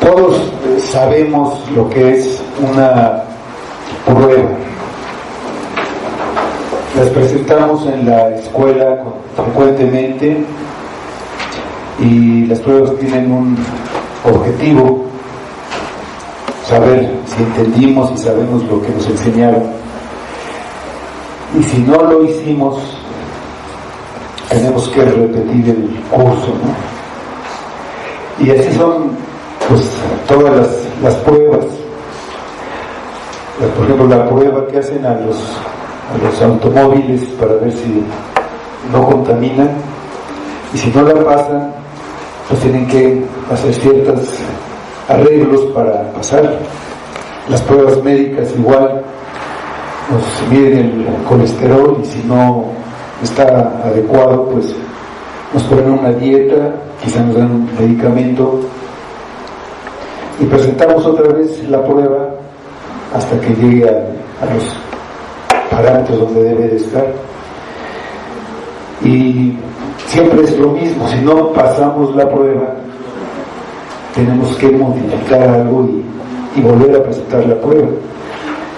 Todos sabemos lo que es una prueba. Las presentamos en la escuela frecuentemente y las pruebas tienen un objetivo: saber si entendimos y sabemos lo que nos enseñaron. Y si no lo hicimos, tenemos que repetir el curso, ¿no? Y así son pues todas las pruebas. Por ejemplo, la prueba que hacen a los automóviles para ver si no contaminan, y si no la pasan, pues tienen que hacer ciertos arreglos para pasar. Las pruebas médicas igual, nos miden el colesterol y si no está adecuado, pues nos ponen una dieta, quizás nos dan un medicamento y presentamos otra vez la prueba hasta que llegue a los parámetros donde debe de estar. Y siempre es lo mismo: si no pasamos la prueba, tenemos que modificar algo y volver a presentar la prueba.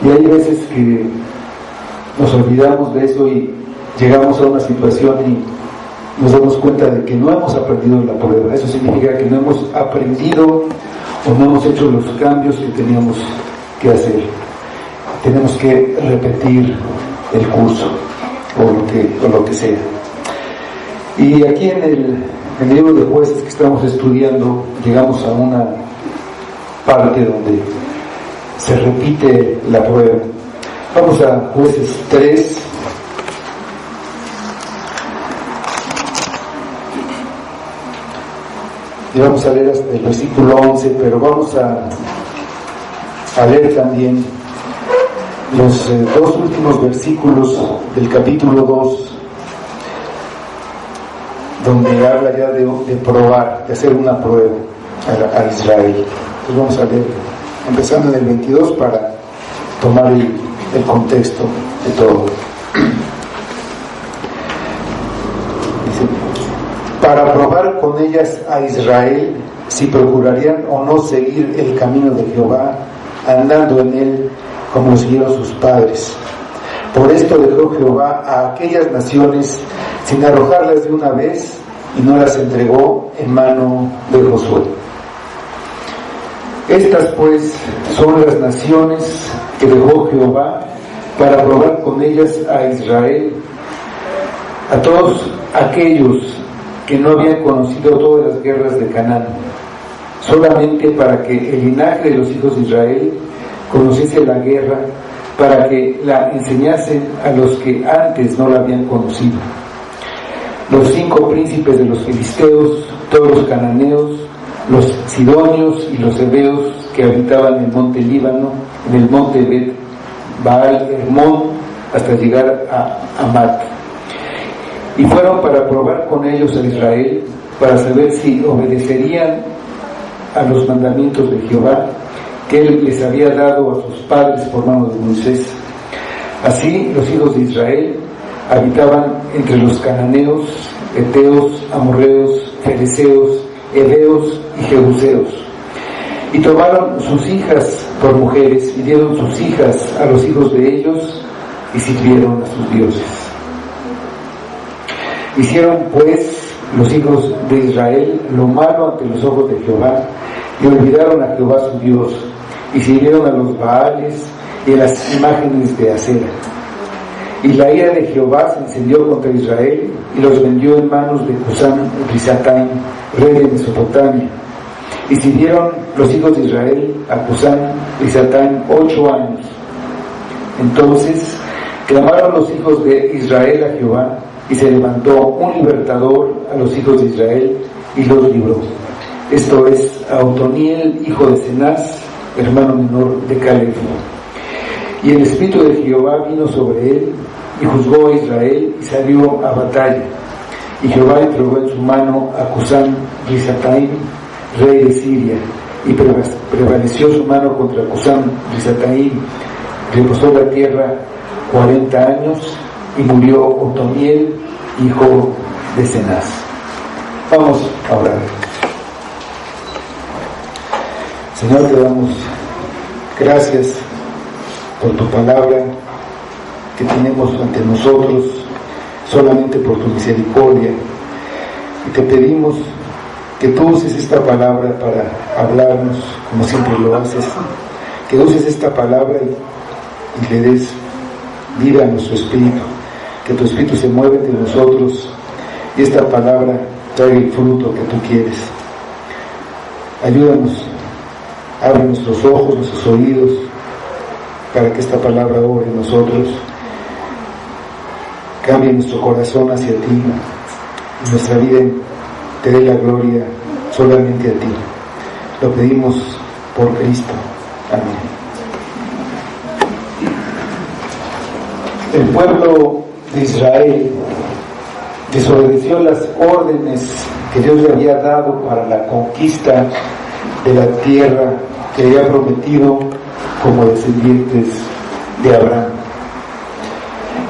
Y hay veces que nos olvidamos de eso y llegamos a una situación y nos damos cuenta de que no hemos aprendido la prueba. Eso significa que no hemos aprendido o no hemos hecho los cambios que teníamos que hacer. Tenemos que repetir el curso o lo que sea. Y aquí en el libro de Jueces que estamos estudiando, llegamos a una parte donde se repite la prueba. Vamos a Jueces 3. Y vamos a leer hasta el versículo 11, pero vamos a leer también los dos últimos versículos del capítulo 2, donde habla ya de probar, de hacer una prueba a Israel. Entonces vamos a leer, empezando en el 22 para tomar el contexto de todo. Para probar con ellas a Israel si procurarían o no seguir el camino de Jehová, andando en él como siguieron sus padres. Por esto dejó Jehová a aquellas naciones sin arrojarlas de una vez, y no las entregó en mano de Josué. Estas pues son las naciones que dejó Jehová para probar con ellas a Israel, a todos aquellos que no habían conocido todas las guerras de Canaán, solamente para que el linaje de los hijos de Israel conociese la guerra, para que la enseñasen a los que antes no la habían conocido. Los 5 príncipes de los filisteos, todos los cananeos, los sidonios y los heveos que habitaban en el monte Líbano, en el monte Bet Baal Hermón, hasta llegar a Amat. Y fueron para probar con ellos a Israel, para saber si obedecerían a los mandamientos de Jehová, que él les había dado a sus padres por mano de Moisés. Así los hijos de Israel habitaban entre los cananeos, heteos, amorreos, fereceos, heveos y jebuseos. Y tomaron sus hijas por mujeres y dieron sus hijas a los hijos de ellos y sirvieron a sus dioses. Hicieron pues los hijos de Israel lo malo ante los ojos de Jehová, y olvidaron a Jehová su Dios, y sirvieron a los Baales y a las imágenes de Acera. Y la ira de Jehová se encendió contra Israel, y los vendió en manos de Cusán-Risataim, rey de Mesopotamia. Y sirvieron los hijos de Israel a Cusán-Risataim 8 años. Entonces clamaron los hijos de Israel a Jehová, y se levantó un libertador a los hijos de Israel y los libró. Esto es a Otoniel, hijo de Cenaz, hermano menor de Caleb. Y el espíritu de Jehová vino sobre él, y juzgó a Israel, y salió a batalla. Y Jehová entregó en su mano a Cusán-Risataim, rey de Siria, y prevaleció su mano contra Cusán-Risataim. Reposó la tierra 40 años, y murió Otoniel, hijo de Cenaz. Vamos a orar. Señor, te damos gracias por tu palabra que tenemos ante nosotros, solamente por tu misericordia. Y te pedimos que tú uses esta palabra para hablarnos, como siempre lo haces, que uses esta palabra y le des vida a nuestro espíritu, que tu espíritu se mueva entre nosotros y esta palabra traiga el fruto que tú quieres. Ayúdanos, abre nuestros ojos, nuestros oídos, para que esta palabra obre en nosotros, cambie nuestro corazón hacia ti, y nuestra vida te dé la gloria solamente a ti. Lo pedimos por Cristo. Amén. El pueblo de Israel desobedeció las órdenes que Dios le había dado para la conquista de la tierra que había prometido como descendientes de Abraham.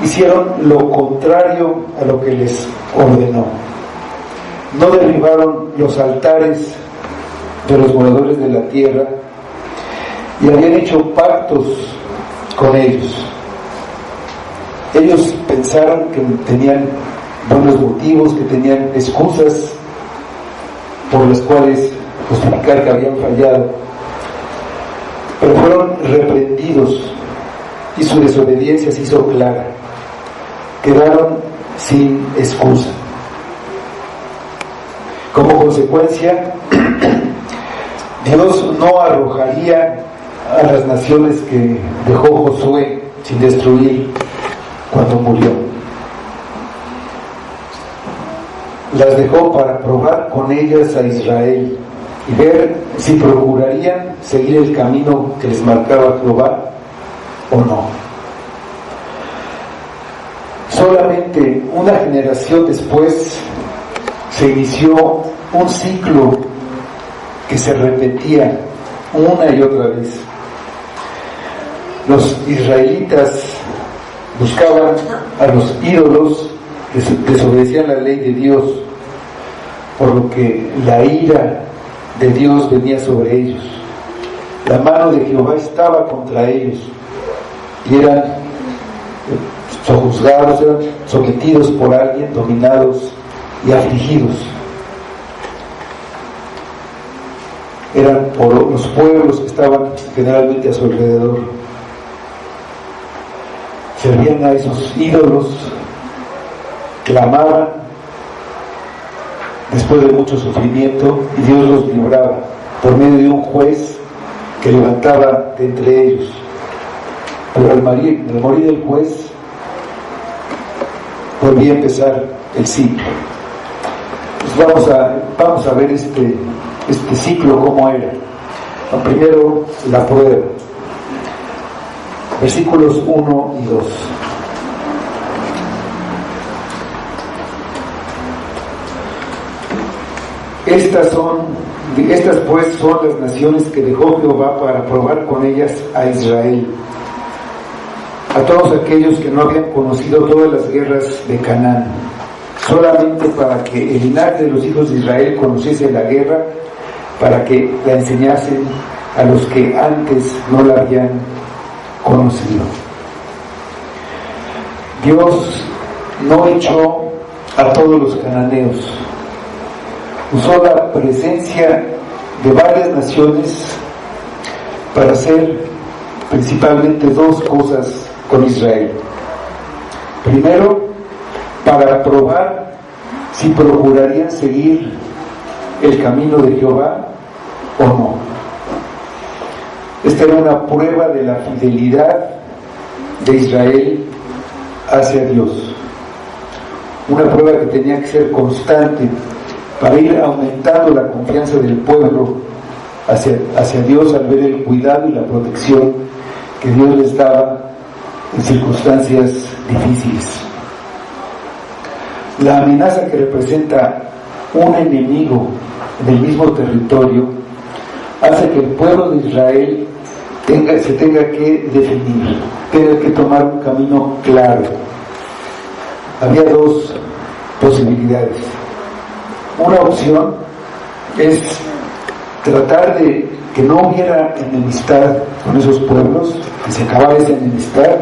Hicieron lo contrario a lo que les ordenó. No derribaron los altares de los moradores de la tierra y habían hecho pactos con ellos. Ellos pensaron que tenían buenos motivos, que tenían excusas por las cuales justificar que habían fallado, pero fueron reprendidos y su desobediencia se hizo clara. Quedaron sin excusa. Como consecuencia, Dios no arrojaría a las naciones que dejó Josué sin destruir cuando murió. Las dejó para probar con ellas a Israel y ver si procurarían seguir el camino que les marcaba Jehová o no. Solamente una generación después se inició un ciclo que se repetía una y otra vez. Los israelitas buscaban a los ídolos, desobedecían la ley de Dios, por lo que la ira de Dios venía sobre ellos. La mano de Jehová estaba contra ellos y eran sojuzgados, eran sometidos por alguien, dominados y afligidos. Eran por los pueblos que estaban generalmente a su alrededor. Servían a esos ídolos, clamaban después de mucho sufrimiento y Dios los libraba por medio de un juez que levantaba de entre ellos. Pero al morir el juez, volvía a empezar el ciclo. Pues vamos a ver este ciclo cómo era. Primero la prueba. Versículos 1 y 2. Estas pues son las naciones que dejó Jehová para probar con ellas a Israel, a todos aquellos que no habían conocido todas las guerras de Canaán, solamente para que el linaje de los hijos de Israel conociese la guerra, para que la enseñasen a los que antes no la habían conocido. Dios no echó a todos los cananeos, usó la presencia de varias naciones para hacer principalmente dos cosas con Israel. Primero, para probar si procurarían seguir el camino de Jehová o no. Esta era una prueba de la fidelidad de Israel hacia Dios, una prueba que tenía que ser constante para ir aumentando la confianza del pueblo hacia Dios al ver el cuidado y la protección que Dios les daba en circunstancias difíciles. La amenaza que representa un enemigo en el mismo territorio hace que el pueblo de Israel se tenga que definir, tenga que tomar un camino claro. Había dos posibilidades. Una opción es tratar de que no hubiera enemistad con esos pueblos, que se acabara esa enemistad,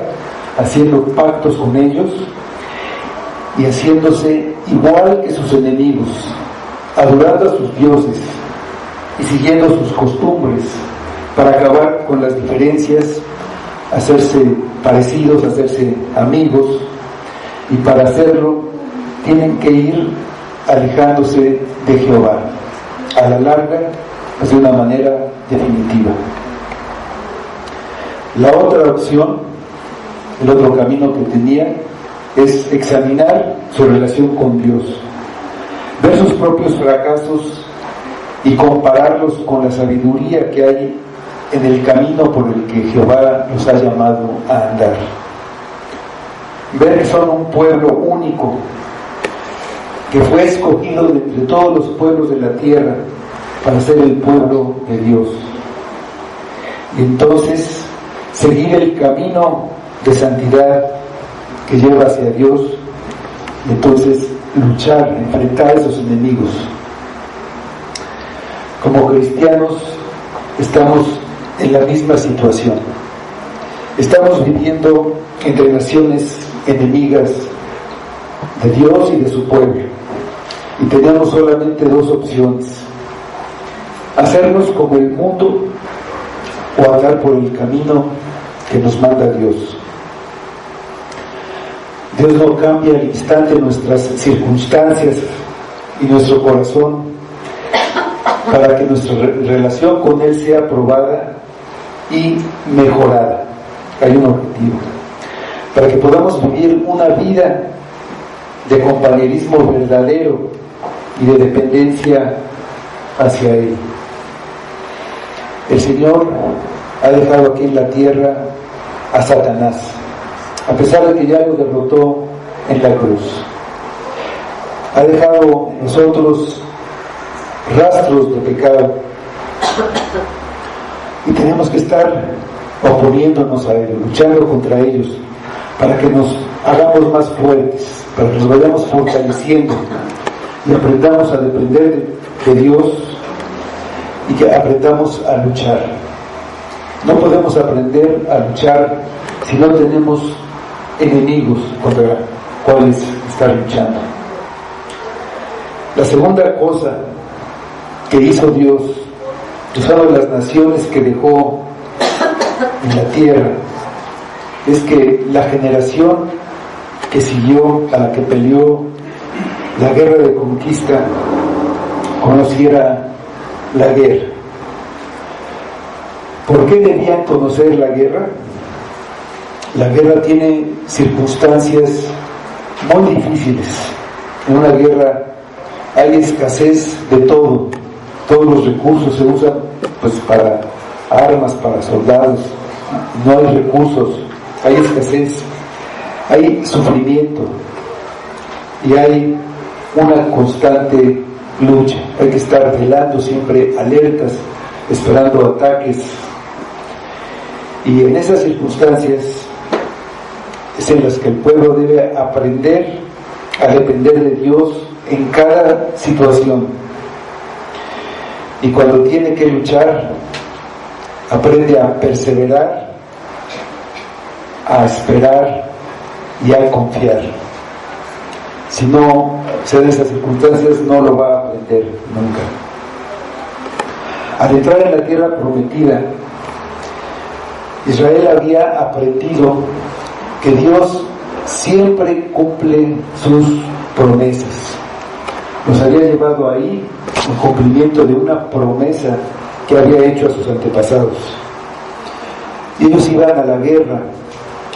haciendo pactos con ellos y haciéndose igual que sus enemigos, adorando a sus dioses y siguiendo sus costumbres, para acabar con las diferencias, hacerse parecidos, hacerse amigos, y para hacerlo tienen que ir alejándose de Jehová, a la larga, pues de una manera definitiva. La otra opción, el otro camino que tenía, es examinar su relación con Dios, ver sus propios fracasos y compararlos con la sabiduría que hay en el camino por el que Jehová los ha llamado a andar. Ver que son un pueblo único, que fue escogido de entre todos los pueblos de la tierra para ser el pueblo de Dios. Y entonces seguir el camino de santidad que lleva hacia Dios, y entonces luchar, enfrentar a esos enemigos. Como cristianos estamos en la misma situación. Estamos viviendo entre naciones enemigas de Dios y de su pueblo, y tenemos solamente dos opciones: hacernos como el mundo o andar por el camino que nos manda Dios. Dios no cambia al instante nuestras circunstancias y nuestro corazón para que nuestra relación con Él sea probada y mejorada. Hay un objetivo: para que podamos vivir una vida de compañerismo verdadero y de dependencia hacia Él. El Señor ha dejado aquí en la tierra a Satanás, a pesar de que ya lo derrotó en la cruz. Ha dejado en nosotros rastros de pecado, y tenemos que estar oponiéndonos a Él, luchando contra ellos, para que nos hagamos más fuertes, para que nos vayamos fortaleciendo y aprendamos a depender de Dios, y que aprendamos a luchar. No podemos aprender a luchar si no tenemos enemigos contra cuales estar luchando. La segunda cosa que hizo Dios, usando las naciones que dejó en la tierra, es que la generación que siguió, a la que peleó la guerra de conquista, conociera la guerra. ¿Por qué debían conocer la guerra? La guerra tiene circunstancias muy difíciles. En una guerra hay escasez de todo. Todos los recursos se usan pues para armas, para soldados. No hay recursos, hay escasez, hay sufrimiento y hay una constante lucha. Hay que estar velando, siempre alertas, esperando ataques. Y en esas circunstancias es en las que el pueblo debe aprender a depender de Dios en cada situación. Y cuando tiene que luchar, aprende a perseverar, a esperar y a confiar. Si no se dan esas circunstancias, no lo va a aprender nunca. Al entrar en la tierra prometida, Israel había aprendido que Dios siempre cumple sus promesas. Los había llevado ahí en cumplimiento de una promesa que había hecho a sus antepasados. Y ellos iban a la guerra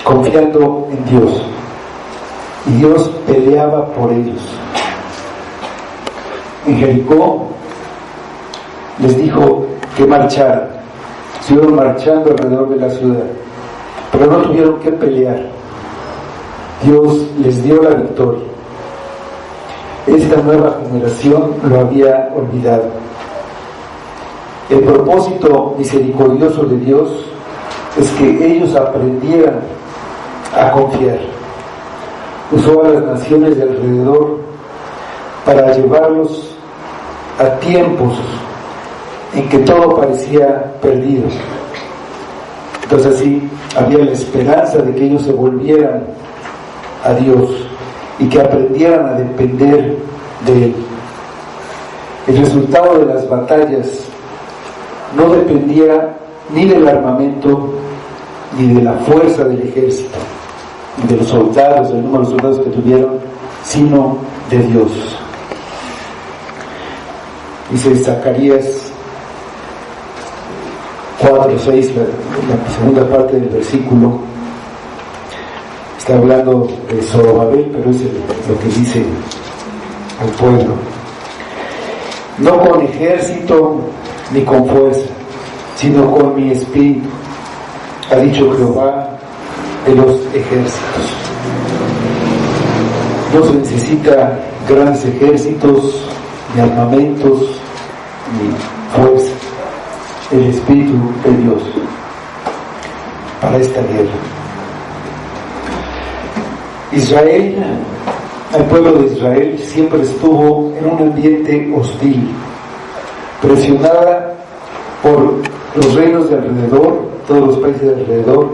confiando en Dios, y Dios peleaba por ellos. En Jericó les dijo que marcharan. Siguieron marchando alrededor de la ciudad, pero no tuvieron que pelear. Dios les dio la victoria. Esta nueva generación lo había olvidado. El propósito misericordioso de Dios es que ellos aprendieran a confiar. Usó a las naciones de alrededor para llevarlos a tiempos en que todo parecía perdido. Entonces así había la esperanza de que ellos se volvieran a Dios y que aprendieran a depender de Él. El resultado de las batallas no dependía ni del armamento ni de la fuerza del ejército, ni de los soldados, del número de soldados que tuvieron, sino de Dios. Dice Zacarías 4:6, la segunda parte del versículo, está hablando de Zorobabel, pero es lo que dice al pueblo: no con ejército ni con fuerza, sino con mi espíritu, ha dicho Jehová de los ejércitos. No se necesita grandes ejércitos, ni armamentos, ni fuerza. El Espíritu de Dios para esta guerra. Israel, el pueblo de Israel siempre estuvo en un ambiente hostil, presionada por los reinos de alrededor, todos los países de alrededor,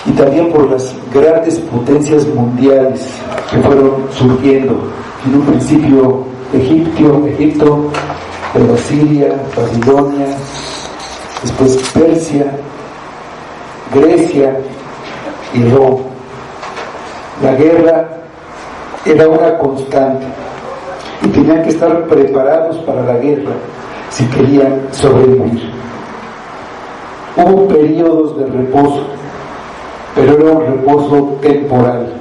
y también por las grandes potencias mundiales que fueron surgiendo. En un principio Egipto, luego Siria, Babilonia, después Persia, Grecia y Roma. La guerra era una constante y tenían que estar preparados para la guerra si querían sobrevivir. Hubo periodos de reposo, pero era un reposo temporal.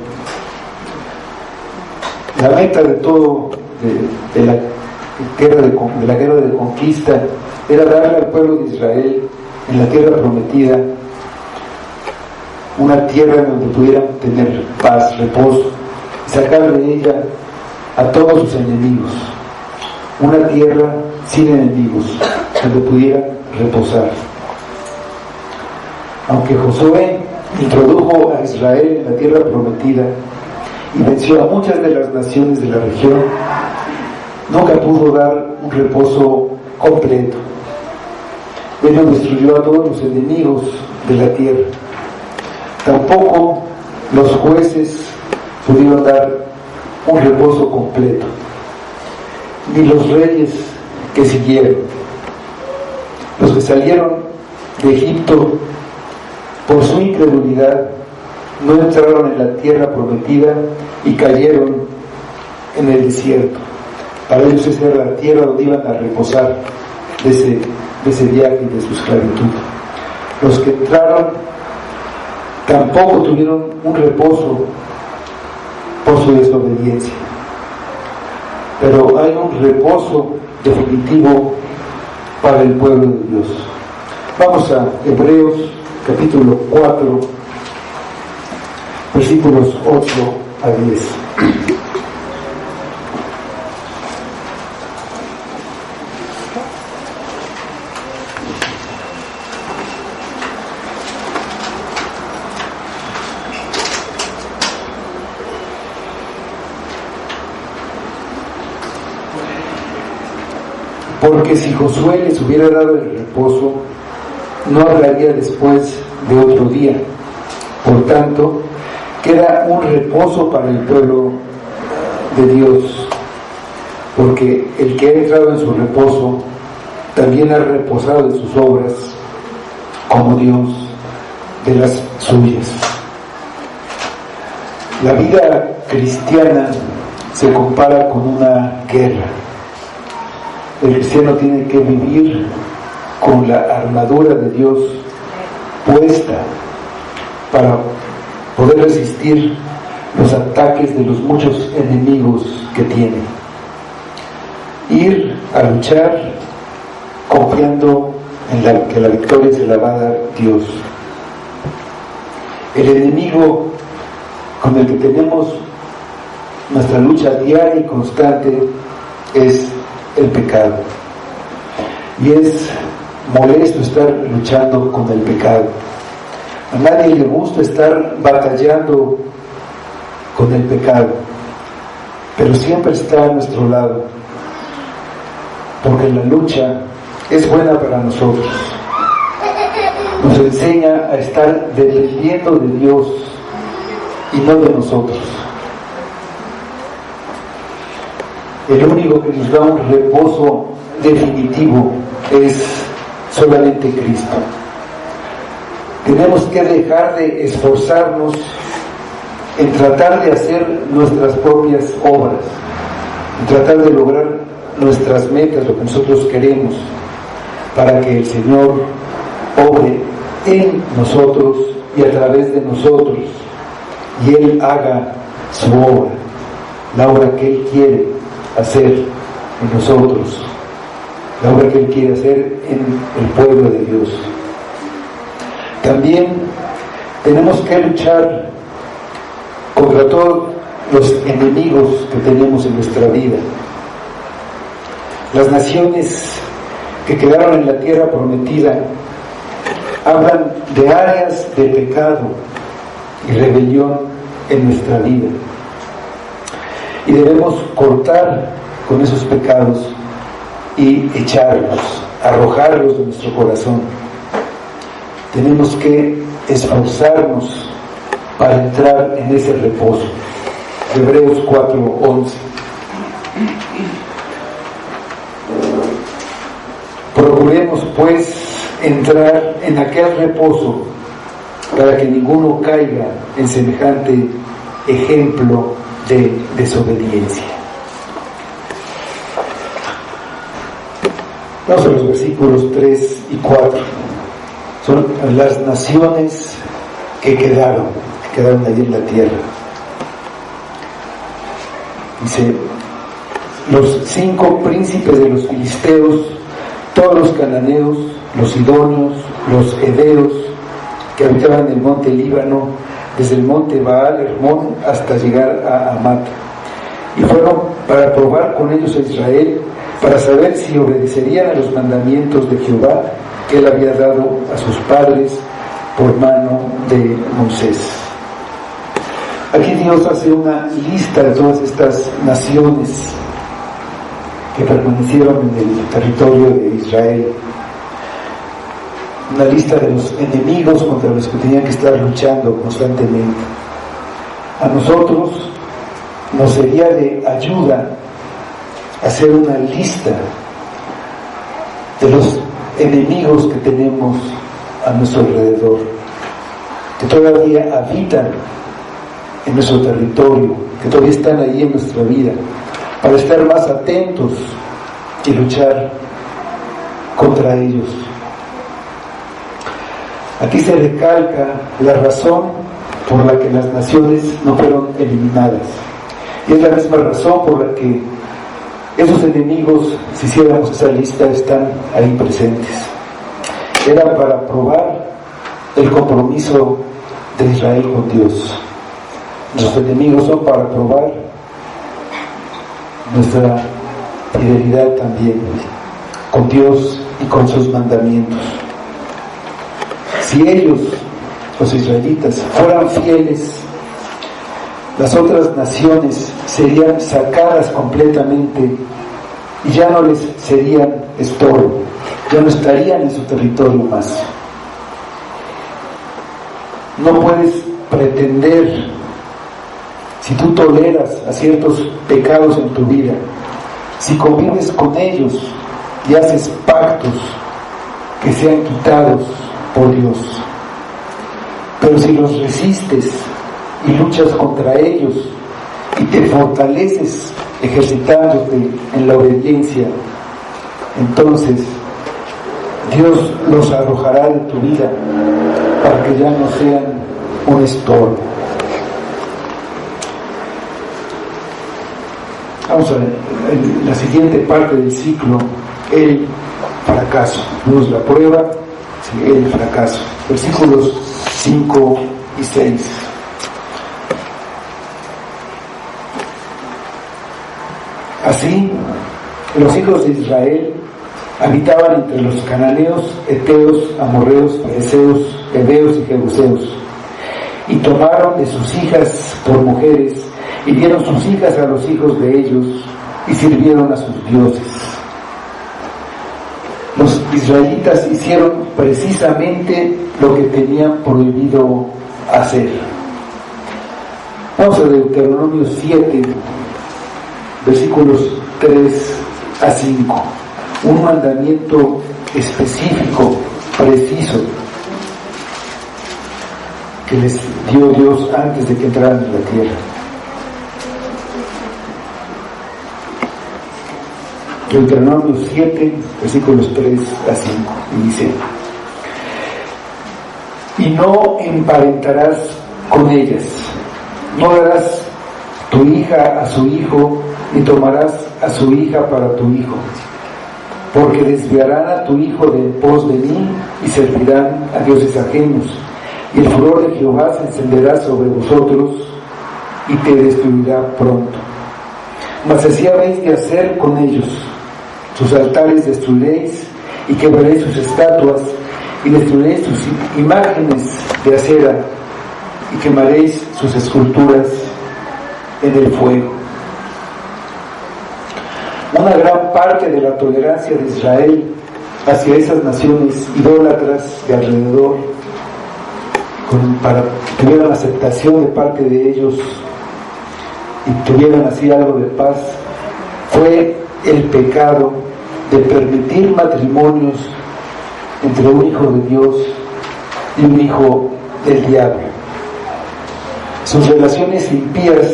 La meta de todo, de la guerra de conquista, era darle al pueblo de Israel en la tierra prometida una tierra donde pudieran tener paz, reposo, y sacar de ella a todos sus enemigos, una tierra sin enemigos donde pudieran reposar. Aunque Josué introdujo a Israel en la tierra prometida y venció a muchas de las naciones de la región, nunca pudo dar un reposo completo. Él no destruyó a todos los enemigos de la tierra. Tampoco los jueces pudieron dar un reposo completo, ni los reyes que siguieron. Los que salieron de Egipto por su incredulidad no entraron en la tierra prometida y cayeron en el desierto. Para ellos esa era la tierra donde iban a reposar de ese viaje y de su esclavitud. Los que entraron tampoco tuvieron un reposo por su desobediencia, pero hay un reposo definitivo para el pueblo de Dios. Vamos a Hebreos capítulo 4, versículos 8 a 10. Porque si Josué les hubiera dado el reposo, no hablaría después de otro día. Por tanto, queda un reposo para el pueblo de Dios, porque el que ha entrado en su reposo también ha reposado de sus obras, como Dios de las suyas. La vida cristiana se compara con una guerra. El cristiano tiene que vivir con la armadura de Dios puesta para poder resistir los ataques de los muchos enemigos que tiene. Ir a luchar confiando en que la victoria se la va a dar Dios. El enemigo con el que tenemos nuestra lucha diaria y constante es el pecado. Y es molesto estar luchando con el pecado. A nadie le gusta estar batallando con el pecado, pero siempre está a nuestro lado, porque la lucha es buena para nosotros. Nos enseña a estar dependiendo de Dios y no de nosotros. El único que nos da un reposo definitivo es solamente Cristo. Tenemos que dejar de esforzarnos en tratar de hacer nuestras propias obras, en tratar de lograr nuestras metas, lo que nosotros queremos, para que el Señor obre en nosotros y a través de nosotros, y Él haga su obra, la obra que Él quiere hacer en nosotros, la obra que Él quiere hacer en el pueblo de Dios. También tenemos que luchar contra todos los enemigos que tenemos en nuestra vida. Las naciones que quedaron en la tierra prometida hablan de áreas de pecado y rebelión en nuestra vida, y debemos cortar con esos pecados y echarlos, arrojarlos de nuestro corazón. Tenemos que esforzarnos para entrar en ese reposo. Hebreos 4:11. Procuremos pues entrar en aquel reposo, para que ninguno caiga en semejante ejemplo de desobediencia. Vamos a los versículos 3 y 4. Son las naciones que quedaron allí en la tierra. Dice: los 5 príncipes de los filisteos, todos los cananeos, los sidonios, los heveos, que habitaban en el monte Líbano, desde el monte Baal Hermón hasta llegar a Amat, y fueron para probar con ellos a Israel, para saber si obedecerían a los mandamientos de Jehová que Él había dado a sus padres por mano de Moisés. Aquí Dios hace una lista de todas estas naciones que permanecieron en el territorio de Israel, una lista de los enemigos contra los que tenían que estar luchando constantemente. A nosotros nos sería de ayuda hacer una lista de los enemigos que tenemos a nuestro alrededor, que todavía habitan en nuestro territorio, que todavía están ahí en nuestra vida, para estar más atentos y luchar contra ellos. Aquí se recalca la razón por la que las naciones no fueron eliminadas, y es la misma razón por la que esos enemigos, si hiciéramos esa lista, están ahí presentes. Era para probar el compromiso de Israel con Dios. Los enemigos son para probar nuestra fidelidad también con Dios y con sus mandamientos. Si ellos, los israelitas, fueran fieles, las otras naciones serían sacadas completamente y ya no les serían estorbo, ya no estarían en su territorio más. No puedes pretender, si tú toleras a ciertos pecados en tu vida, si convives con ellos y haces pactos, que sean quitados por Dios. Pero si los resistes y luchas contra ellos y te fortaleces ejercitándote en la obediencia, entonces Dios los arrojará de tu vida para que ya no sean un estorbo. Vamos a ver, en la siguiente parte del ciclo, el fracaso. Vemos la prueba, el fracaso. Versículos 5 y 6. Así, los hijos de Israel habitaban entre los cananeos, heteos, amorreos, fereceos, heveos y jebuseos, y tomaron de sus hijas por mujeres, y dieron sus hijas a los hijos de ellos, y sirvieron a sus dioses. Los israelitas hicieron precisamente lo que tenían prohibido hacer. Vamos a Deuteronomio 7, versículos 3 a 5. Un mandamiento específico, preciso, que les dio Dios antes de que entraran en la tierra. Deuteronomio 7, versículos 3 a 5, y dice: y no emparentarás con ellas, no darás tu hija a su hijo, ni tomarás a su hija para tu hijo, porque desviarán a tu hijo de en pos de mí, y servirán a dioses ajenos, y el furor de Jehová se encenderá sobre vosotros, y te destruirá pronto. Mas así habéis de hacer con ellos: sus altares destruiréis, y quebraréis sus estatuas, y destruiréis sus imágenes de acera, y quemaréis sus esculturas en el fuego. Una gran parte de la tolerancia de Israel hacia esas naciones idólatras de alrededor, para que tuvieran aceptación de parte de ellos y tuvieran así algo de paz, fue el pecado de permitir matrimonios entre un hijo de Dios y un hijo del diablo. Sus relaciones impías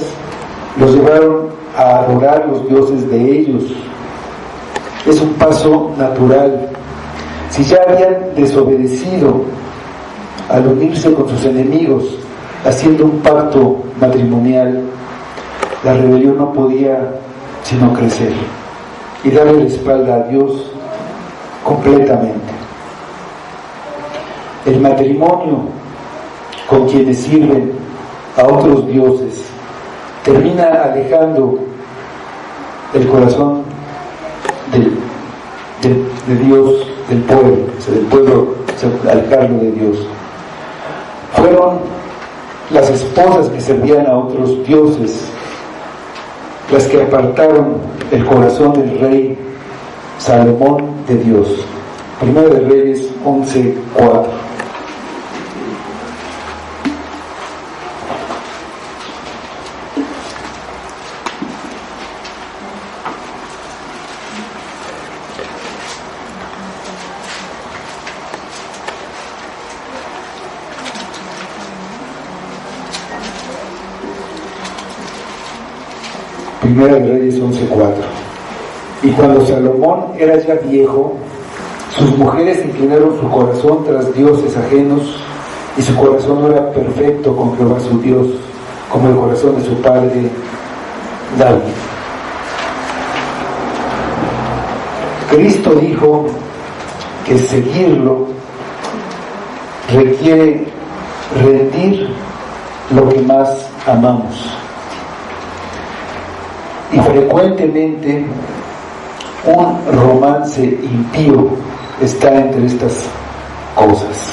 los llevaron a adorar los dioses de ellos. Es un paso natural. Si ya habían desobedecido al unirse con sus enemigos, haciendo un pacto matrimonial, la rebelión no podía sino crecer y darle la espalda a Dios completamente. El matrimonio con quienes sirven a otros dioses termina alejando el corazón de Dios, del pueblo, alejarlo de Dios. Fueron las esposas que servían a otros dioses las que apartaron el corazón del rey Salomón de Dios. Primero de Reyes 11:4. Primera de Reyes 11:4. Y cuando Salomón era ya viejo, sus mujeres inclinaron su corazón tras dioses ajenos, y su corazón no era perfecto con Jehová su Dios, como el corazón de su padre David. Cristo dijo que seguirlo requiere rendir lo que más amamos. Y frecuentemente un romance impío está entre estas cosas.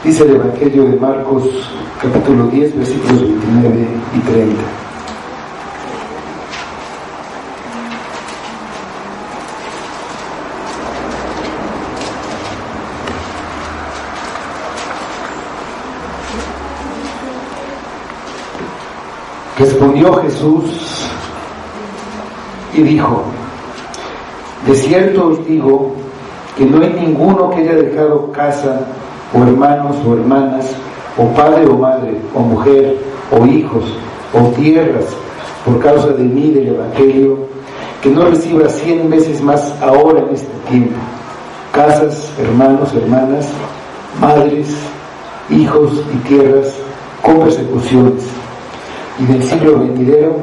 Dice el Evangelio de Marcos, capítulo 10, versículos 29 y 30. Respondió Jesús y dijo: de cierto os digo que no hay ninguno que haya dejado casa, o hermanos o hermanas, o padre o madre, o mujer, o hijos, o tierras, por causa de mí, del Evangelio, que no reciba 100 veces más ahora en este tiempo: casas, hermanos, hermanas, madres, hijos y tierras, con persecuciones, y del siglo venidero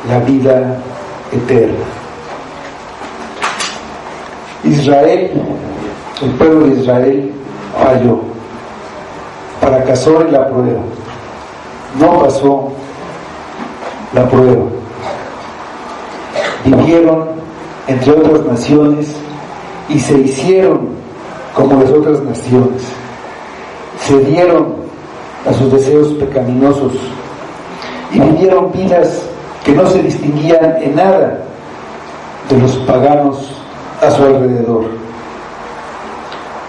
la vida eterna. Israel, el pueblo de Israel falló, fracasó en la prueba, no pasó la prueba. Vivieron entre otras naciones y se hicieron como las otras naciones, cedieron a sus deseos pecaminosos y vivieron vidas que no se distinguían en nada de los paganos a su alrededor.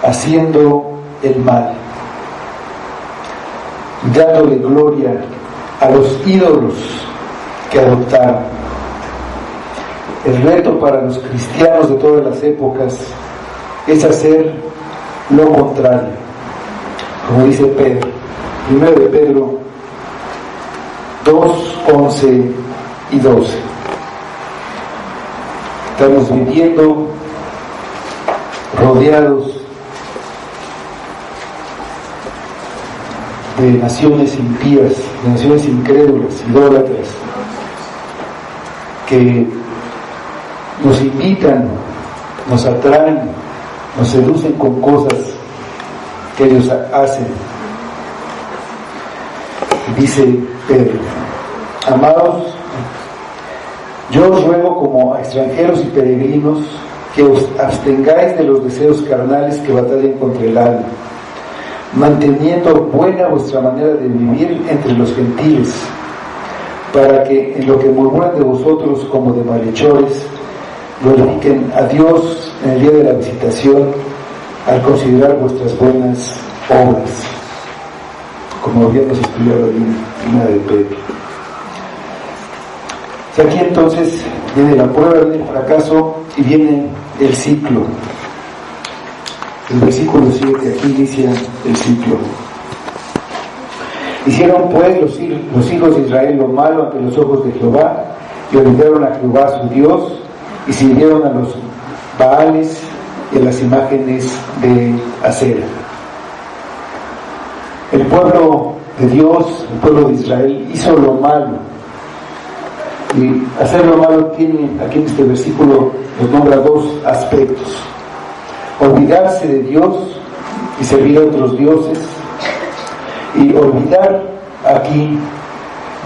haciendo el mal, dándole gloria a los ídolos que adoptaron. El reto para los cristianos de todas las épocas es hacer lo contrario, como dice Pedro, 1 de Pedro 2, 11 y 12. Estamos viviendo rodeados de naciones impías, de naciones incrédulas, idólatras, que nos invitan, nos atraen, nos seducen con cosas que ellos hacen. Dice Pedro: amados, yo os ruego como a extranjeros y peregrinos que os abstengáis de los deseos carnales que batallan contra el alma, manteniendo buena vuestra manera de vivir entre los gentiles, para que en lo que murmuran de vosotros como de malhechores, glorifiquen a Dios en el día de la visitación, al considerar vuestras buenas obras, como habíamos estudiado en una de Pedro. Y aquí entonces viene la prueba, viene el fracaso y viene el ciclo. El versículo 7, aquí inicia el ciclo. Hicieron pues los hijos de Israel lo malo ante los ojos de Jehová, y olvidaron a Jehová su Dios, y sirvieron a los Baales y a las imágenes de Acera. El pueblo de Dios, el pueblo de Israel, hizo lo malo. Y hacer lo malo tiene, aquí en este versículo, nos nombra dos aspectos: olvidarse de Dios y servir a otros dioses. Y olvidar aquí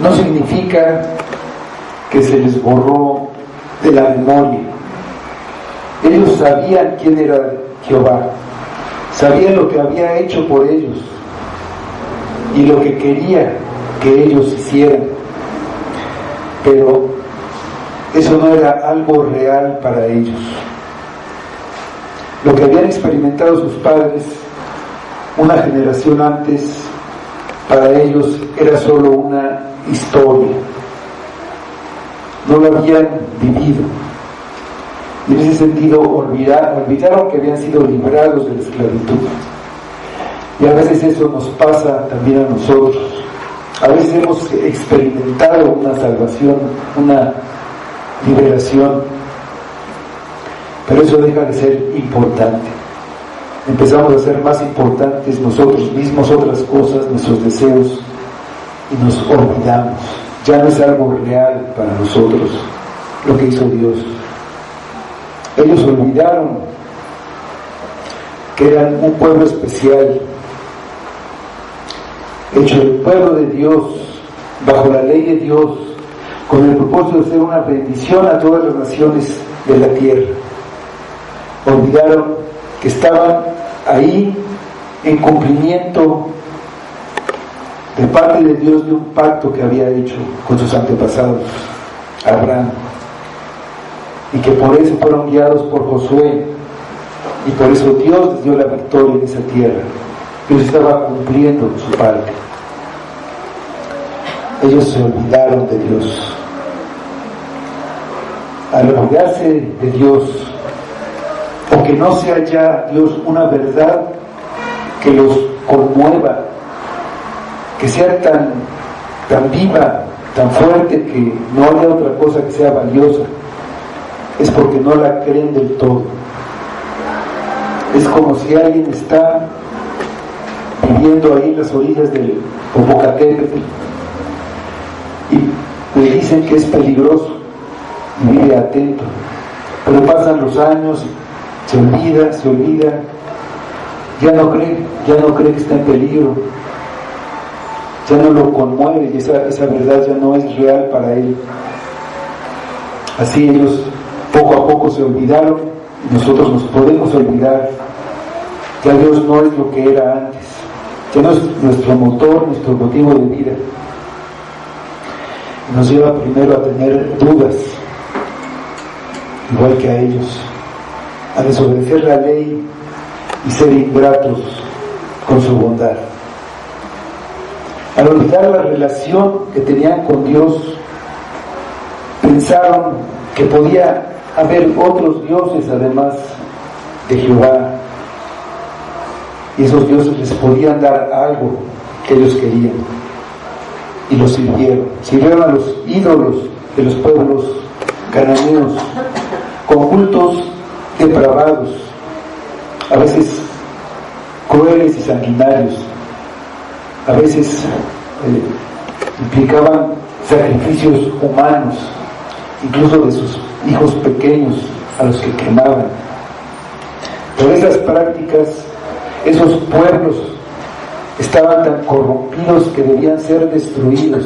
no significa que se les borró de la memoria. Ellos sabían quién era Jehová, sabían lo que había hecho por ellos y lo que quería que ellos hicieran, pero eso no era algo real para ellos. Lo que habían experimentado sus padres una generación antes, para ellos era solo una historia, no lo habían vivido. Y en ese sentido olvidaron que habían sido librados de la esclavitud. Y a veces eso nos pasa también a nosotros. A veces hemos experimentado una salvación, una liberación, pero eso deja de ser importante. Empezamos a ser más importantes nosotros mismos, otras cosas, nuestros deseos, y nos olvidamos. Ya no es algo real para nosotros lo que hizo Dios. Ellos olvidaron que eran un pueblo especial, hecho el pueblo de Dios, bajo la ley de Dios, con el propósito de ser una bendición a todas las naciones de la tierra. Olvidaron que estaban ahí en cumplimiento de parte de Dios de un pacto que había hecho con sus antepasados, Abraham, y que por eso fueron guiados por Josué, y por eso Dios les dio la victoria en esa tierra. Dios estaba cumpliendo su parte. Ellos se olvidaron de Dios. Al olvidarse de Dios, o que no sea ya Dios una verdad que los conmueva, que sea tan viva, tan fuerte, que no haya otra cosa que sea valiosa, es porque no la creen del todo. Es como si alguien está viviendo ahí en las orillas del Popocatépetl y le dicen que es peligroso y vive atento, pero pasan los años, se olvida, ya no cree que está en peligro, ya no lo conmueve, y esa verdad ya no es real para él. Así ellos poco a poco se olvidaron, y nosotros nos podemos olvidar. Ya Dios no es lo que era antes, ya no es nuestro motor, nuestro motivo de vida. Nos lleva primero a tener dudas, igual que a ellos, a desobedecer la ley y ser ingratos con su bondad. Al olvidar la relación que tenían con Dios, pensaron que podía haber otros dioses además de Jehová, y esos dioses les podían dar algo que ellos querían, y los sirvieron a los ídolos de los pueblos cananeos con cultos depravados, a veces crueles y sanguinarios, a veces implicaban sacrificios humanos, incluso de sus hijos pequeños a los que quemaban. Por esas prácticas, esos pueblos estaban tan corrompidos que debían ser destruidos.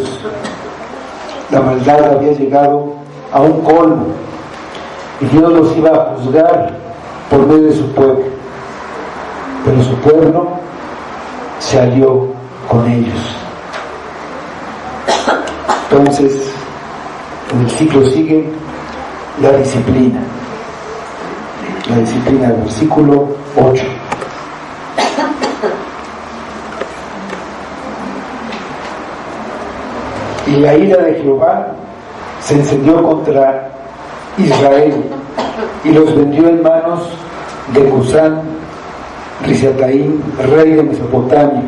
La maldad había llegado a un colmo y Dios los iba a juzgar por medio de su pueblo, pero su pueblo se alió con ellos. Entonces, en el ciclo sigue la disciplina, del versículo 8. Y la ira de Jehová se encendió contra Israel y los vendió en manos de Cusán Risataim, rey de Mesopotamia.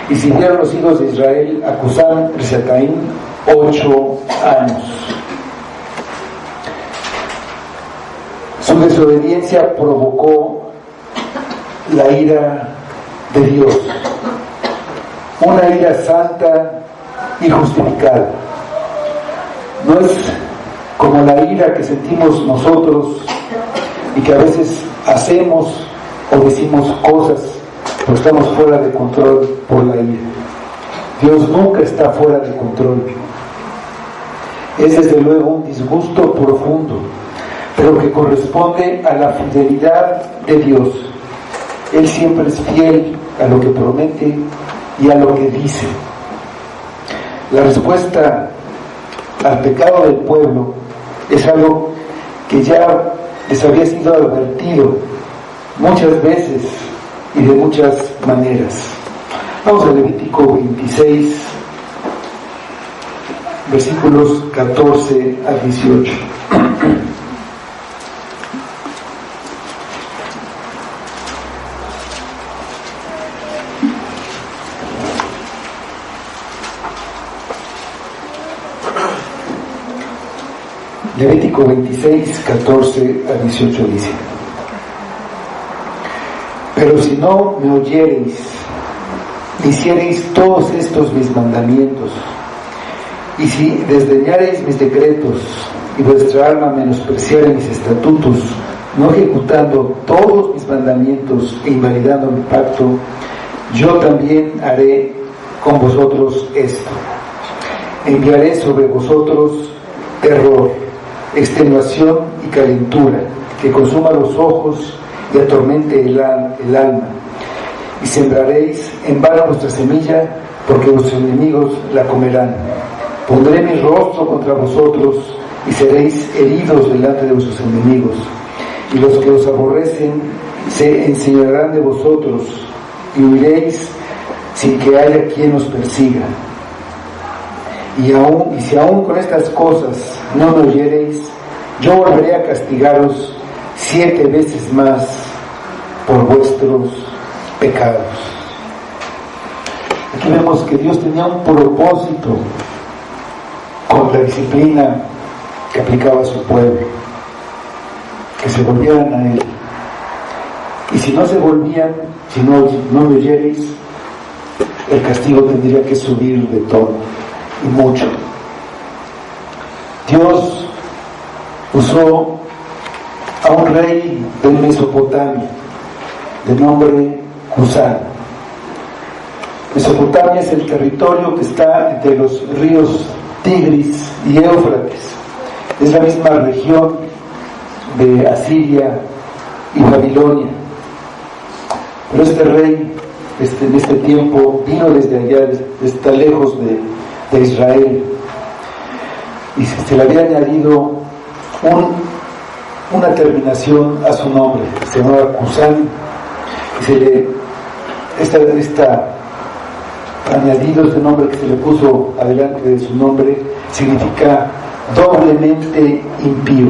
Y sirvieron los hijos de Israel a Cusán Risataim 8 años. Su desobediencia provocó la ira de Dios, una ira santa y justificada. No es como la ira que sentimos nosotros y que a veces hacemos o decimos cosas, pero estamos fuera de control por la ira. Dios nunca está fuera de control. Es desde luego un disgusto profundo, pero que corresponde a la fidelidad de Dios. Él siempre es fiel a lo que promete y a lo que dice. La respuesta al pecado del pueblo es algo que ya les había sido advertido muchas veces y de muchas maneras. Vamos a Levítico 26, versículos 14 al 18. Levítico 26, 14 a 18 dice: Pero si no me oyereis, ni hiciereis todos estos mis mandamientos, y si desdeñareis mis decretos, y vuestra alma menospreciare mis estatutos, no ejecutando todos mis mandamientos e invalidando mi pacto, yo también haré con vosotros esto: enviaré sobre vosotros terror, extenuación y calentura, que consuma los ojos y atormente el alma, y sembraréis en vano vuestra semilla, porque vuestros enemigos la comerán. Pondré mi rostro contra vosotros y seréis heridos delante de vuestros enemigos, y los que os aborrecen se enseñarán de vosotros, y huiréis sin que haya quien os persiga. Y si aún con estas cosas no me oyereis, yo volveré a castigaros 7 veces más por vuestros pecados. Aquí vemos que Dios tenía un propósito con la disciplina que aplicaba a su pueblo, que se volvieran a Él. Y si no se volvían, si no me oyereis, el castigo tendría que subir de tono, y mucho. Dios usó a un rey de Mesopotamia, de nombre Cusán. Mesopotamia es el territorio que está entre los ríos Tigris y Éufrates. Es la misma región de Asiria y Babilonia. Pero este rey, en este tiempo, vino desde allá, está lejos de Israel, y se le había añadido una terminación a su nombre, se llamaba Cusán, añadido, este nombre que se le puso adelante de su nombre, significa doblemente impío.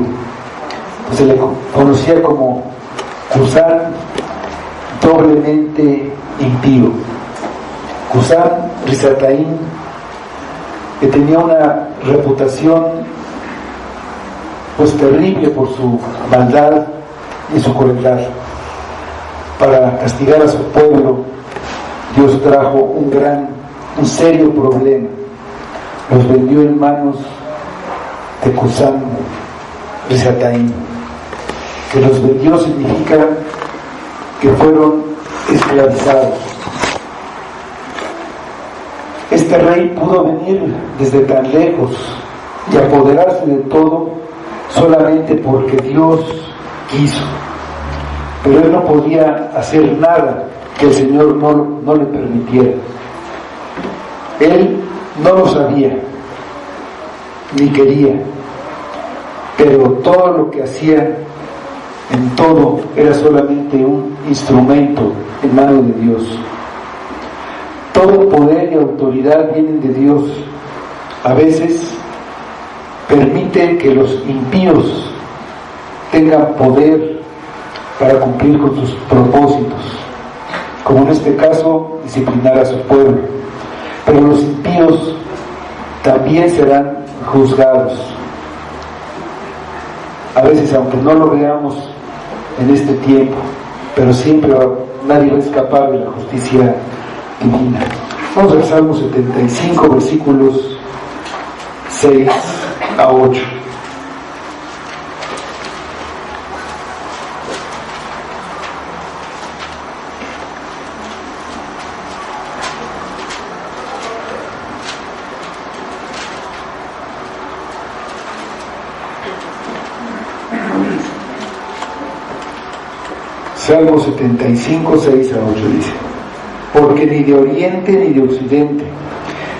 Se le conocía como Cusán, doblemente impío. Cusán Risataim, que tenía una reputación pues terrible por su maldad y su crueldad. Para castigar a su pueblo, Dios trajo un serio problema. Los vendió en manos de Cusán Risataim. Que los vendió significa que fueron esclavizados. Este rey pudo venir desde tan lejos y apoderarse de todo solamente porque Dios quiso. Pero él no podía hacer nada que el Señor no le permitiera. Él no lo sabía, ni quería, pero todo lo que hacía, en todo, era solamente un instrumento en manos de Dios. Todo poder y autoridad vienen de Dios. A veces permite que los impíos tengan poder para cumplir con sus propósitos, como en este caso, disciplinar a su pueblo. Pero los impíos también serán juzgados. A veces, aunque no lo veamos en este tiempo, pero siempre nadie va a escapar de la justicia divina. Vamos al Salmo 75, versículos 6 a 8. Salmo 75, 6 a 8 dice: porque ni de oriente ni de occidente,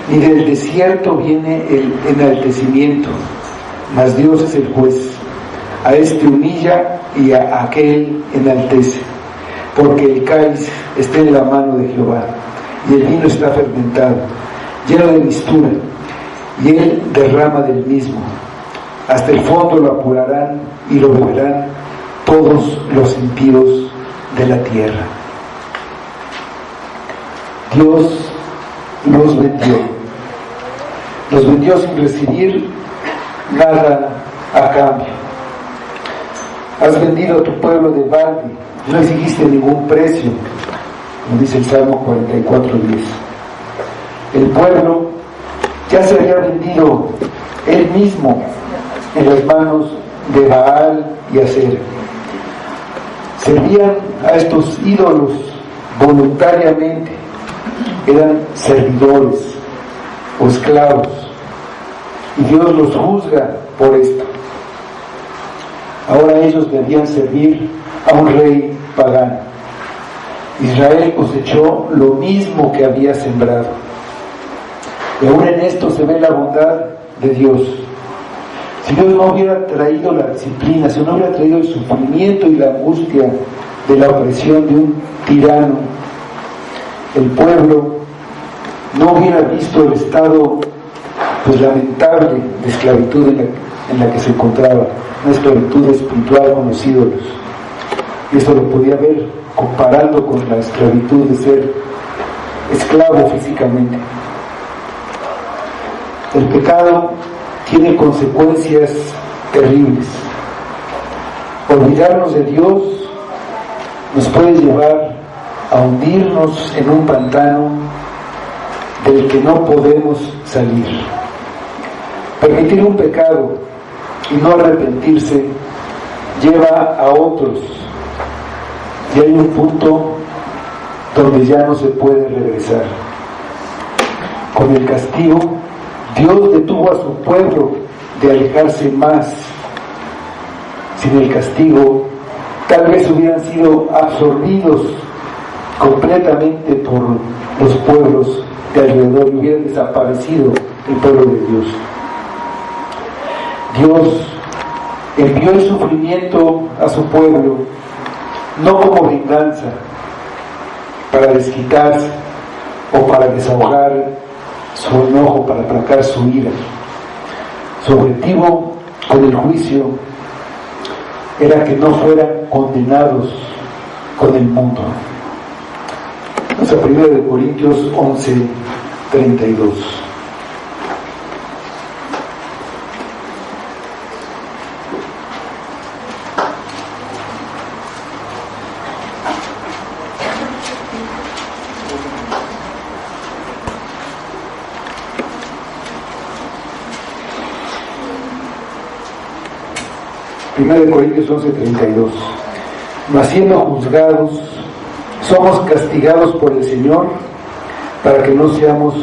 ni del desierto viene el enaltecimiento, mas Dios es el juez. A este humilla y a aquel enaltece. Porque el cáliz está en la mano de Jehová, y el vino está fermentado, lleno de mistura, y él derrama del mismo. Hasta el fondo lo apurarán y lo beberán todos los impíos de la tierra. Dios los vendió sin recibir nada a cambio. Has vendido a tu pueblo de balde, no exigiste ningún precio, como dice el Salmo 44:10. El pueblo ya se había vendido él mismo en las manos de Baal y Acera. Servían a estos ídolos voluntariamente, eran servidores o esclavos, y Dios los juzga por esto. Ahora ellos debían servir a un rey pagano. Israel cosechó lo mismo que había sembrado, y aún en esto se ve la bondad de Dios. Si Dios no hubiera traído la disciplina, si no hubiera traído el sufrimiento y la angustia de la opresión de un tirano, el pueblo no hubiera visto el estado pues lamentable de esclavitud en la que se encontraba, una esclavitud espiritual con los ídolos. Y esto lo podía ver comparando con la esclavitud de ser esclavo físicamente. El pecado tiene consecuencias terribles. Olvidarnos de Dios nos puede llevar a hundirnos en un pantano del que no podemos salir. Permitir un pecado y no arrepentirse lleva a otros, y hay un punto donde ya no se puede regresar. Con el castigo, Dios detuvo a su pueblo de alejarse más. Sin el castigo, tal vez hubieran sido absorbidos completamente por los pueblos de alrededor y hubieran desaparecido el pueblo de Dios. Dios envió el sufrimiento a su pueblo no como venganza, para desquitarse o para desahogar su enojo, para aplacar su ira. Su objetivo con el juicio era que no fueran condenados con el mundo. Vamos a 1 Corintios 11:32. Primero de Corintios 11:32. Mas siendo juzgados, somos castigados por el Señor para que no seamos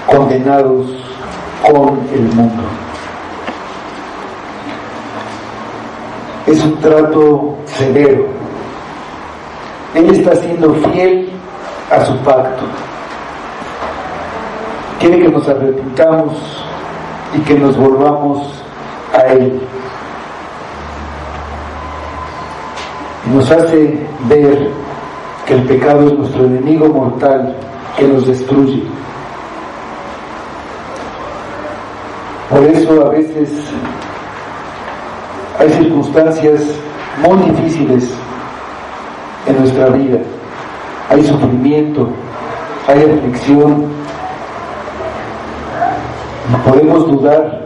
condenados con el mundo. Es un trato severo. Él está siendo fiel a su pacto. Quiere que nos arrepintamos y que nos volvamos a Él. Nos hace ver que el pecado es nuestro enemigo mortal que nos destruye. Por eso a veces hay circunstancias muy difíciles en nuestra vida. Hay sufrimiento, hay aflicción. Y podemos dudar,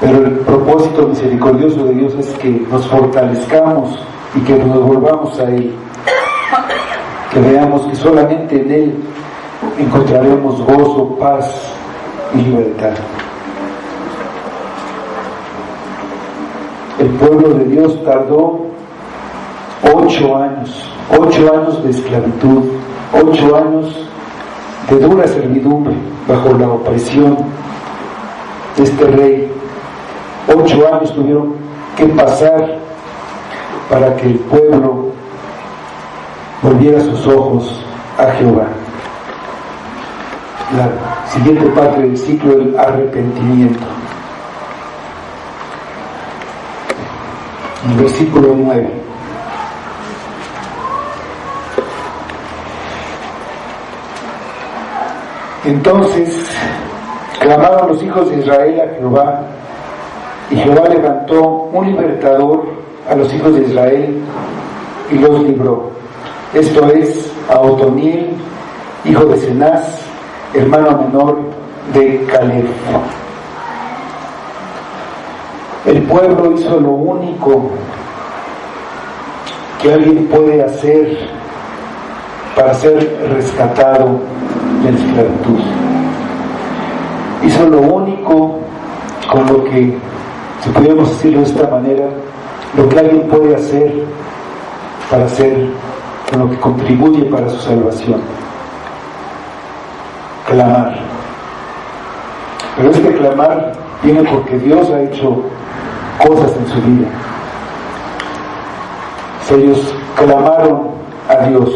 pero el propósito misericordioso de Dios es que nos fortalezcamos y que nos volvamos a Él, que veamos que solamente en Él encontraremos gozo, paz y libertad. El pueblo de Dios tardó 8 años de esclavitud, 8 años de dura servidumbre bajo la opresión de este rey. 8 años tuvieron que pasar para que el pueblo volviera sus ojos a Jehová. La siguiente parte del ciclo del arrepentimiento. El versículo 9. Entonces clamaron los hijos de Israel a Jehová, y Jehová levantó un libertador a los hijos de Israel y los libró. Esto es a Otoniel, hijo de Cenaz, hermano menor de Caleb. El pueblo hizo lo único que alguien puede hacer para ser rescatado de la esclavitud. Hizo lo único con lo que, si pudiéramos decirlo de esta manera, lo que alguien puede hacer para hacer con lo que contribuye para su salvación: clamar. Pero este clamar viene porque Dios ha hecho cosas en su vida. Ellos clamaron a Dios.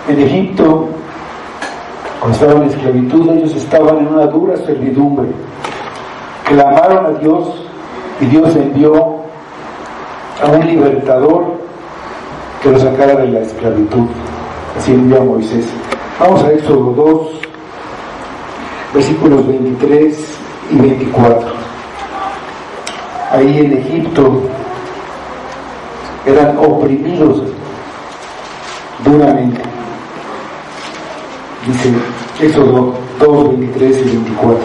En Egipto, cuando estaban en esclavitud, ellos estaban en una dura servidumbre. Clamaron a Dios y Dios envió a un libertador que los sacara de la esclavitud. Así envió a Moisés. Vamos a Éxodo 2, versículos 23 y 24. Ahí en Egipto eran oprimidos duramente. Dice Éxodo 2, 23 y 24.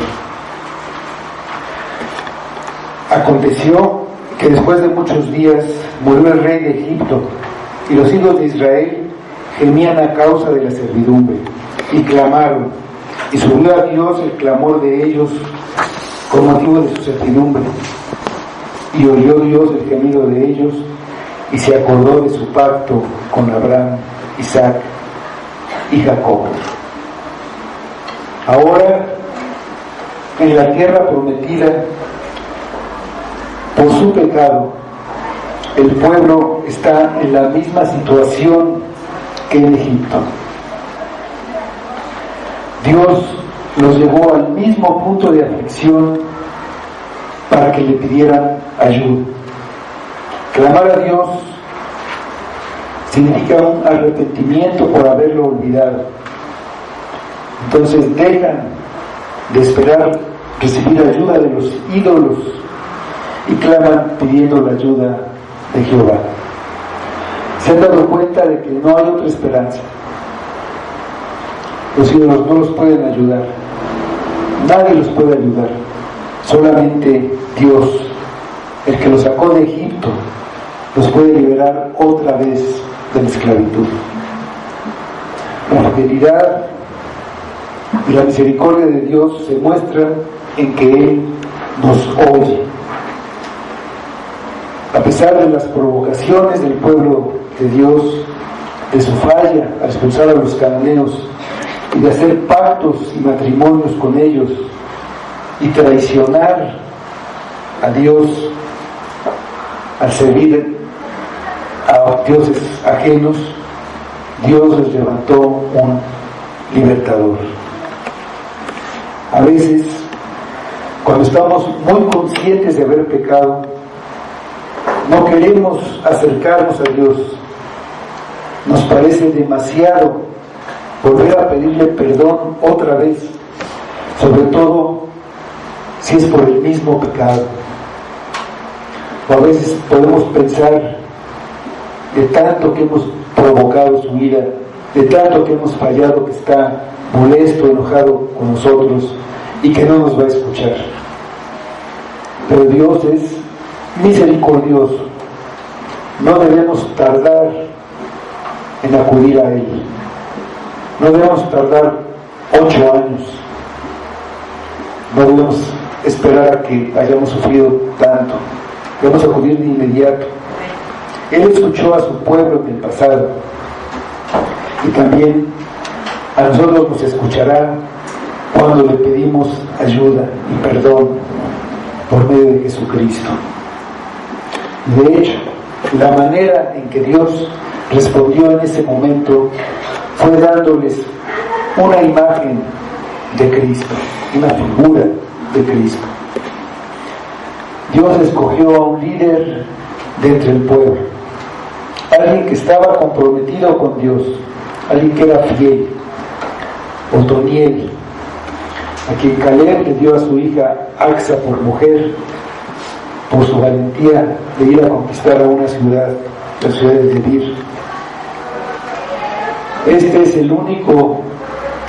Aconteció que después de muchos días murió el rey de Egipto, y los hijos de Israel gemían a causa de la servidumbre, y clamaron, y subió a Dios el clamor de ellos con motivo de su servidumbre, y oyó Dios el gemido de ellos, y se acordó de su pacto con Abraham, Isaac y Jacob. Ahora, en la tierra prometida, por su pecado, el pueblo está en la misma situación que en Egipto. Dios los llevó al mismo punto de aflicción para que le pidieran ayuda. Clamar a Dios significa un arrepentimiento por haberlo olvidado. Entonces dejan de esperar recibir ayuda de los ídolos y claman pidiendo la ayuda de Jehová. Se han dado cuenta de que no hay otra esperanza. Los ídolos no los pueden ayudar, nadie los puede ayudar, solamente Dios, el que los sacó de Egipto, los puede liberar otra vez de la esclavitud. La fidelidad y la misericordia de Dios se muestran en que Él nos oye. A pesar de las provocaciones del pueblo de Dios, de su falla al expulsar a los cananeos y de hacer pactos y matrimonios con ellos y traicionar a Dios al servir a dioses ajenos, Dios les levantó un libertador. A veces, cuando estamos muy conscientes de haber pecado, no queremos acercarnos a Dios. Nos parece demasiado volver a pedirle perdón otra vez, sobre todo si es por el mismo pecado. O a veces podemos pensar, de tanto que hemos provocado su ira, de tanto que hemos fallado, que está molesto, enojado con nosotros y que no nos va a escuchar. Pero Dios es misericordioso. No debemos tardar en acudir a Él. No debemos tardar 8 años. No debemos esperar a que hayamos sufrido tanto. Debemos acudir de inmediato. Él escuchó a su pueblo en el pasado y también a nosotros nos escuchará cuando le pedimos ayuda y perdón por medio de Jesucristo. De hecho, la manera en que Dios respondió en ese momento fue dándoles una imagen de Cristo, una figura de Cristo. Dios escogió a un líder de entre el pueblo, alguien que estaba comprometido con Dios, alguien que era fiel, Otoniel, a quien Caleb le dio a su hija Axa por mujer, por su valentía de ir a conquistar a una ciudad, la ciudad de Debir. Este es el único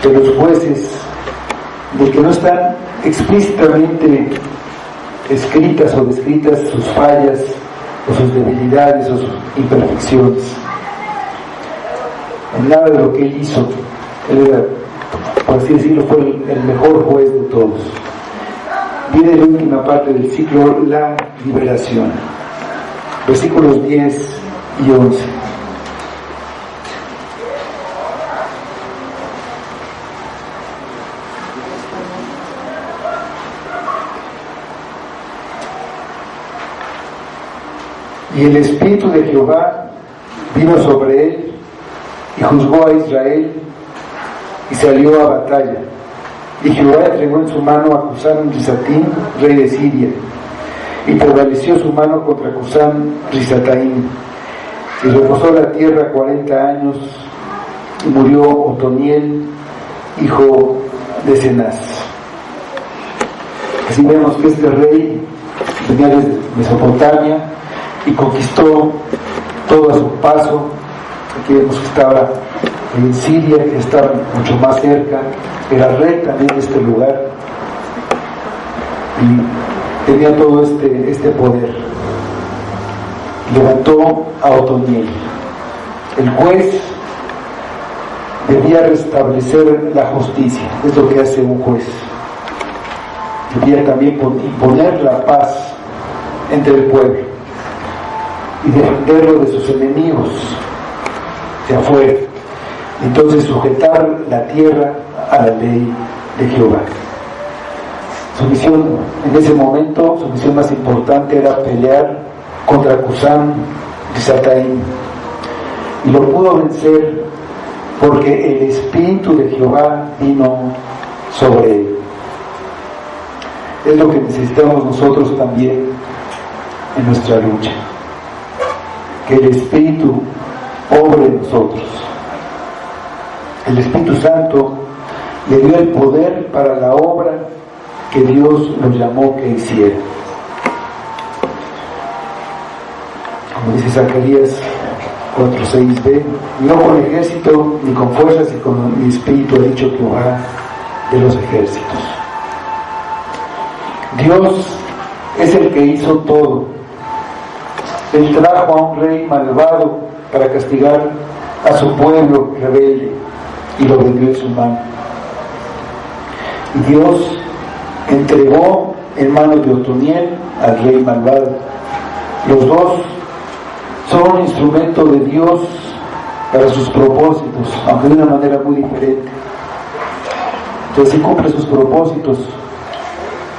de los jueces del que no están explícitamente escritas o descritas sus fallas o sus debilidades o sus imperfecciones. En nada de lo que él hizo, él era, por así decirlo, fue el mejor juez de todos. Viene la última parte del ciclo, la liberación. Versículos 10 y 11. Y el Espíritu de Jehová vino sobre él y juzgó a Israel y salió a batalla. Y Jehová entregó en su mano a Cusán-Risatín, rey de Siria, y prevaleció su mano contra Cusán-Risataín. Y reposó la tierra 40 años, y murió Otoniel, hijo de Cenaz. Así vemos que este rey venía desde Mesopotamia y conquistó todo a su paso. Aquí vemos que estaba en Siria, que estaba mucho más cerca, era rey también de este lugar y tenía todo este poder. Levantó a Otoniel. El juez debía restablecer la justicia, es lo que hace un juez. Debía también imponer la paz entre el pueblo y defenderlo de sus enemigos de afuera. Entonces sujetar la tierra a la ley de Jehová. Su misión en ese momento, su misión más importante era pelear contra Cusán-Risataín, y lo pudo vencer porque el Espíritu de Jehová vino sobre él. Es lo que necesitamos nosotros también en nuestra lucha, que el Espíritu obre en nosotros. El Espíritu Santo le dio el poder para la obra que Dios nos llamó que hiciera. Como dice Zacarías 4:6b, no con ejército ni con fuerzas, y con mi espíritu, ha dicho Jehová de los ejércitos. Dios es el que hizo todo. Él trajo a un rey malvado para castigar a su pueblo rebelde y lo vendió en su mano. Y Dios entregó en manos de Otoniel al rey malvado. Los dos son un instrumento de Dios para sus propósitos, aunque de una manera muy diferente. Entonces sí cumple sus propósitos,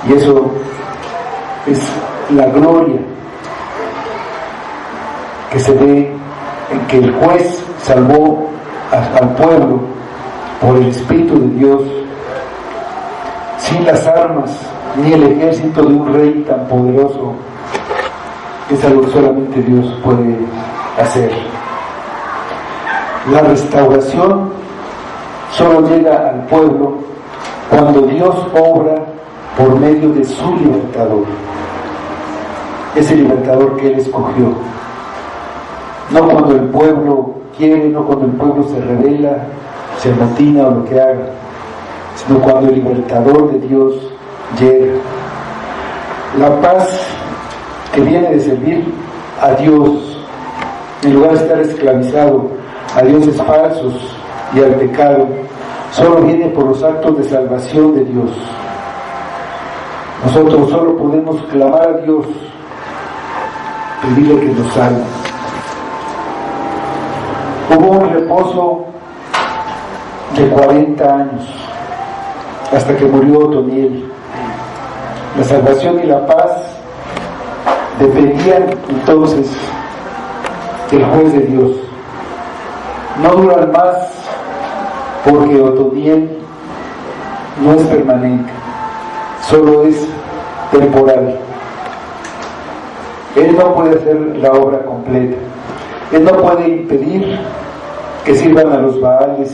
y eso es la gloria que se ve en que el juez salvó al pueblo por el Espíritu de Dios, sin las armas ni el ejército de un rey tan poderoso. Es algo que solamente Dios puede hacer. La restauración solo llega al pueblo cuando Dios obra por medio de su libertador, ese libertador que Él escogió. No cuando el pueblo quiere, no cuando el pueblo se rebela, se amotina o lo que haga, sino cuando el libertador de Dios llega. La paz que viene de servir a Dios, en lugar de estar esclavizado a dioses falsos y al pecado, solo viene por los actos de salvación de Dios. Nosotros solo podemos clamar a Dios, pedirle que nos salve. Hubo un reposo de 40 años hasta que murió Otoniel. La salvación y la paz dependían entonces del juez de Dios. No duran más porque Otoniel no es permanente, solo es temporal. Él no puede hacer la obra completa. Él no puede impedir que sirvan a los Baales,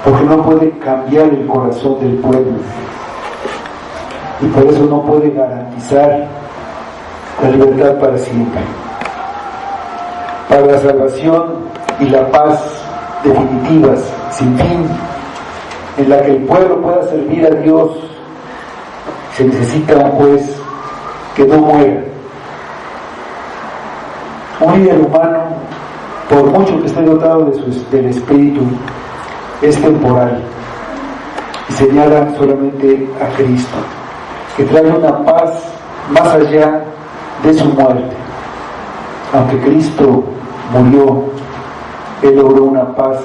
porque no puede cambiar el corazón del pueblo, y por eso no puede garantizar la libertad para siempre. Para la salvación y la paz definitivas, sin fin, en la que el pueblo pueda servir a Dios, se necesita un juez que no muera. Un líder humano, por mucho que esté dotado del Espíritu, es temporal, y señala solamente a Cristo, que trae una paz más allá de su muerte. Aunque Cristo murió, Él logró una paz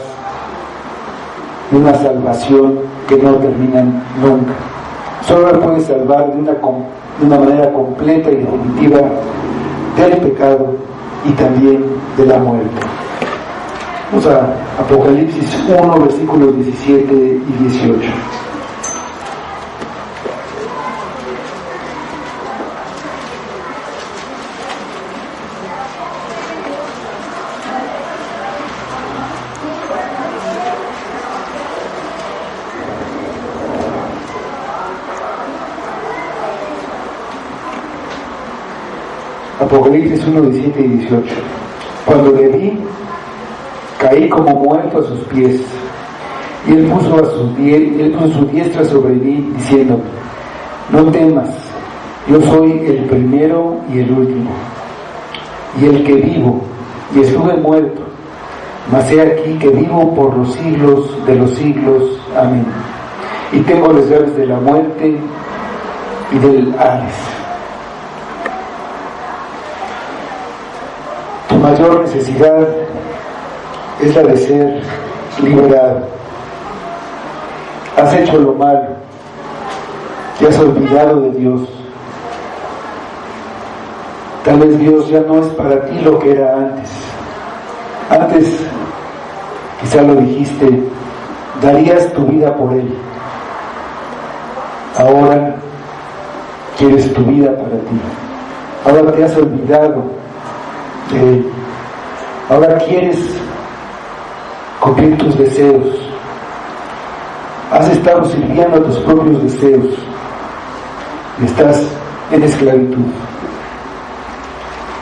y una salvación que no terminan nunca. Solo Él puede salvar de una manera completa y definitiva del pecado y también de la muerte. Vamos a Apocalipsis 1, versículos 17 y 18. Apocalipsis 1, 17 y 18. Cuando le vi, caí como muerto a sus pies, y él puso su diestra sobre mí, diciendo: no temas, yo soy el primero y el último, y el que vivo, y estuve muerto, mas he aquí que vivo por los siglos de los siglos. Amén. Y tengo las llaves de la muerte y del Hades. Tu mayor necesidad es la de ser liberado. Has hecho lo malo, te has olvidado de Dios. Tal vez Dios ya no es para ti lo que era antes. Antes, quizá lo dijiste, darías tu vida por Él. Ahora quieres tu vida para ti. Ahora te has olvidado de Él. Ahora quieres cumplir tus deseos. Has estado sirviendo a tus propios deseos y estás en esclavitud.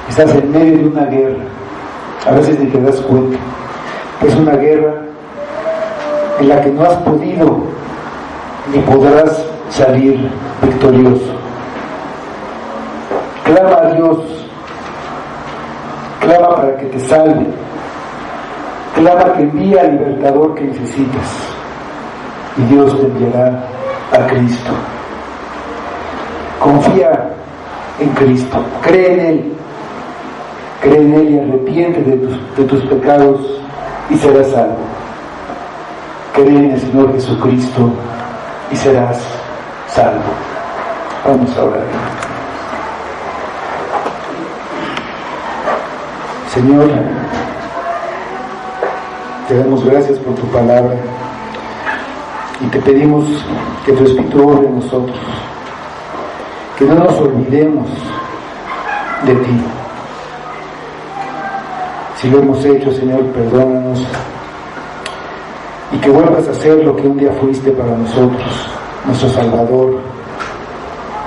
Estás en medio de una guerra. A veces ni te das cuenta. Es una guerra en la que no has podido ni podrás salir victorioso. Clama a Dios, clama para que te salve, clama que envíe al libertador que necesitas y Dios te enviará a Cristo. Confía en Cristo, cree en Él y arrepiéntete de tus pecados y serás salvo. Cree en el Señor Jesucristo y serás salvo. Vamos a orar. Señor, te damos gracias por tu palabra y te pedimos que tu Espíritu obre en nosotros, que no nos olvidemos de ti. Si lo hemos hecho, Señor, perdónanos y que vuelvas a ser lo que un día fuiste para nosotros, nuestro Salvador,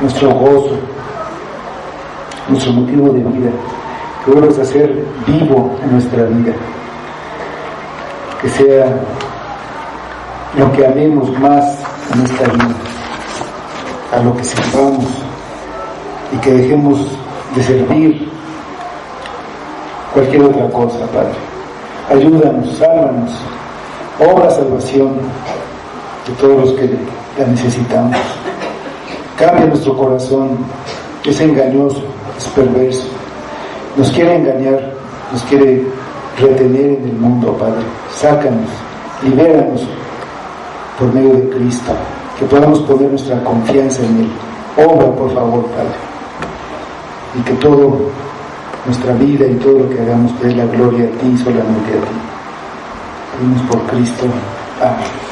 nuestro gozo, nuestro motivo de vida, que vuelvas a ser vivo en nuestra vida, que sea lo que amemos más en esta vida, a lo que sirvamos y que dejemos de servir cualquier otra cosa, Padre. Ayúdanos, sálvanos, obra salvación de todos los que la necesitamos. Cambia nuestro corazón, que es engañoso, es perverso, nos quiere engañar, nos quiere retener en el mundo, Padre. Sácanos, libéranos por medio de Cristo, que podamos poner nuestra confianza en Él. Obra, por favor, Padre, y que todo nuestra vida y todo lo que hagamos dé la gloria a ti y solamente a ti. Pedimos por Cristo. Amén.